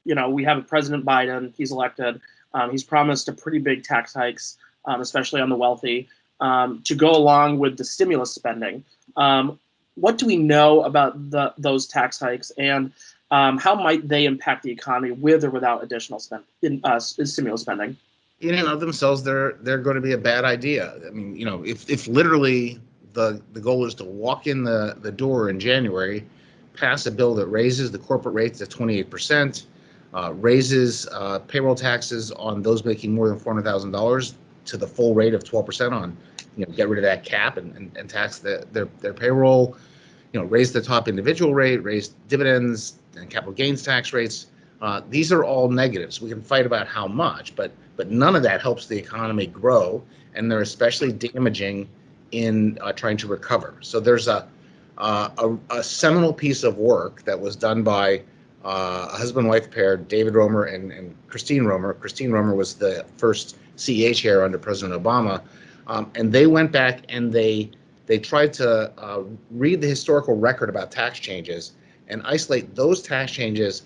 we have President Biden. He's elected. He's promised a pretty big tax hikes, especially on the wealthy, to go along with the stimulus spending. What do we know about those tax hikes, and how might they impact the economy with or without additional stimulus spending? In and of themselves, they're going to be a bad idea. I mean, if literally the goal is to walk in the door in January, pass a bill that raises the corporate rates to 28%, raises payroll taxes on those making more than $400,000 to the full rate of 12% on, get rid of that cap and tax their payroll, raise the top individual rate, raise dividends and capital gains tax rates. These are all negatives. We can fight about how much, but none of that helps the economy grow, and they're especially damaging in trying to recover. So there's a seminal piece of work that was done by a husband-wife pair, David Romer and Christine Romer. Christine Romer was the first CEA chair under President Obama, and they went back and they tried to read the historical record about tax changes and isolate those tax changes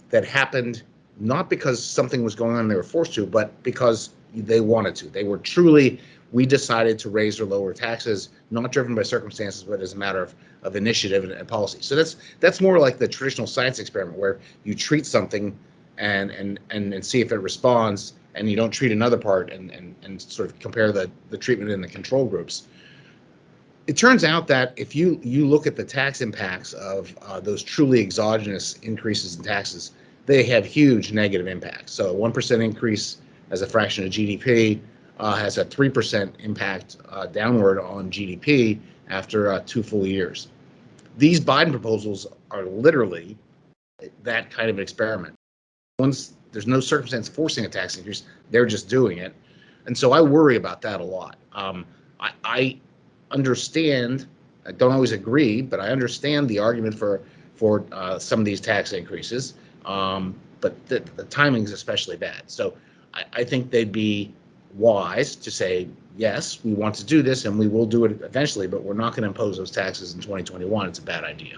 that happened not because something was going on and they were forced to, but because they wanted to. They were truly, we decided to raise or lower taxes, not driven by circumstances, but as a matter of initiative and policy. So that's more like the traditional science experiment where you treat something and see if it responds, and you don't treat another part and sort of compare the treatment in the control groups. It turns out that if you look at the tax impacts of those truly exogenous increases in taxes, they have huge negative impacts. So a 1% increase as a fraction of GDP has a 3% impact downward on GDP after 2 full years. These Biden proposals are literally that kind of experiment. Once there's no circumstance forcing a tax increase, they're just doing it. And so I worry about that a lot. I understand, I don't always agree, but I understand the argument for some of these tax increases. But the timing is especially bad. So I think they'd be wise to say, yes, we want to do this and we will do it eventually, but we're not going to impose those taxes in 2021. It's a bad idea.